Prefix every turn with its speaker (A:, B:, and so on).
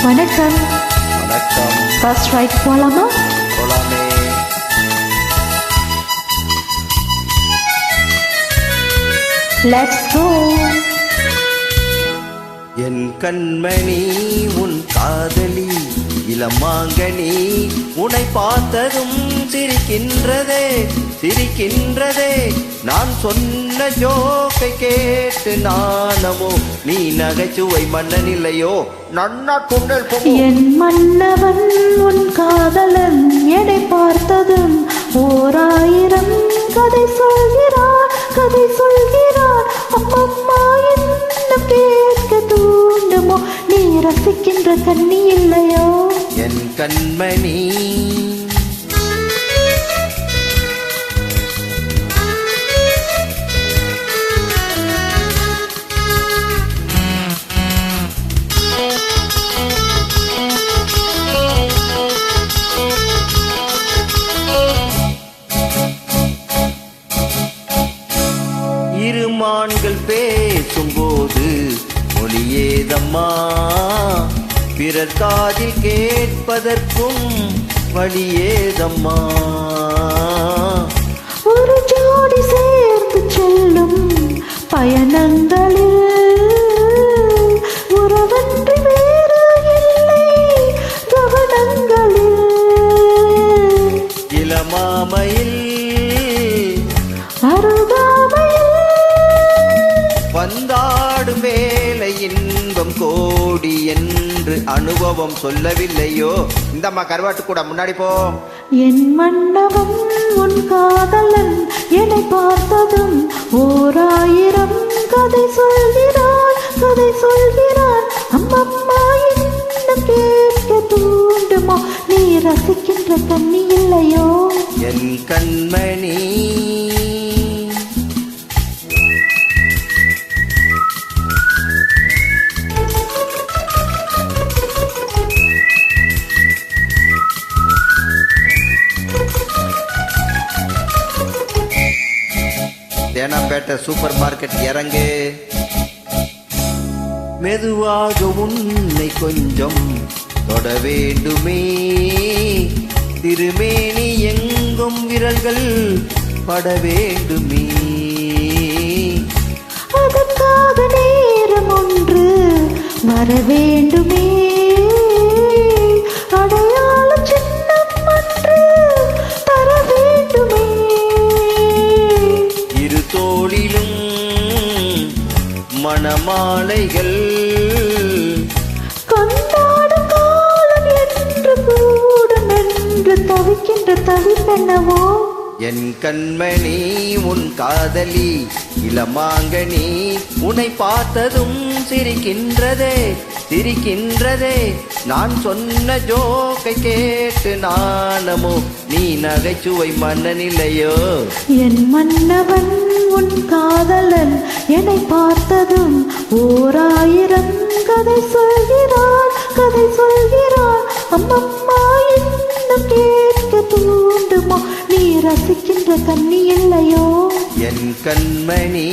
A: வணக்கம்.
B: வணக்கம்.
A: First right போலாமா?
B: போலாமே.
A: Let's go.
B: என் கண்மணி உன் காதலி இளமாங்கனி உன்னை பார்த்ததும் சிரிக்கின்றதே சிரிக்கின்றதே. நான் சொன்ன ஜோக்கை கேட்டு நாணமோ நீ நகைச்சுவை மன்னனில்லையோ நன்னா துண்டல் போகும்.
A: என் மன்னவன் உன் காதலன் எடை பார்த்ததும் 1000 கதை சொல்கிறான் கதை சொல்கிறான். அம்மம்மா என்ன கேட்க தூண்டுமோ நீ ரசிக்கின்ற கண்ணி இல்லையோ
B: என் கண்மணி. இருமான்கள் பேசும்போது மொழியேதம்மா பிறர் காதில் கேட்பதற்கும் வழியேதம்மா.
A: ஒரு ஜோடி சேர்த்து செல்லும் பயணங்களில் உறவன்றி வேறு இல்லை கவனங்களில்.
B: இளமாமையில்
A: அருகாமையில்
B: வந்தாடும் வேலை இன்பம் கோடி என்று அனுபவம் சொல்லவில்லையோ. இந்தம்மா கருவாட்டு கூட முன்னாடி போ.
A: என் மன்னவன் உன் காதலன் என்னை பார்த்ததும் 1000 கதை சொல்கிறான் கதை சொல்கிறான். அம்மம்மா என்ன கேட்க தூண்டுமோ நீ ரசிக்கின்ற கண்ணி இல்லையோ
B: என் கண்மணி. தேனாம்பேட்டை சூப்பர் மார்க்கெட் இறங்கு. மெதுவாக உன்னை கொஞ்சம் தொட வேண்டுமே திருமேனி எங்கும் விரல்கள் பட வேண்டுமே.
A: அதற்காக நேரம் ஒன்று வர வேண்டுமே அடையாள சின்னம் ஒன்று தர வேண்டுமே.
B: இரு தோளிலும் மணமாலைகள்
A: கொண்டாடும் காலம் என்று கூடும் என்று தவிக்கின்ற தவிப்பென்னவோ.
B: என் கண்மணி உன் காதலி இளமாங்கனி உன்னை பார்த்ததும் சிரிக்கின்றதே சிரிக்கின்றதே. நான் சொன்ன ஜோக்கை கேட்டு நாணமோ நீ நகைச்சுவை மன்னனில்லையோ.
A: என் மன்னவன் உன் காதலன் என்னை பார்த்ததும் 1000 கதை சொல்கிறான் கதை சொல்கிறான். அம்மம்மா என்ன கேட்க தூண்டுமோ நீ ரசிக்கின்ற கண்ணி இல்லையோ
B: என் கண்மணி.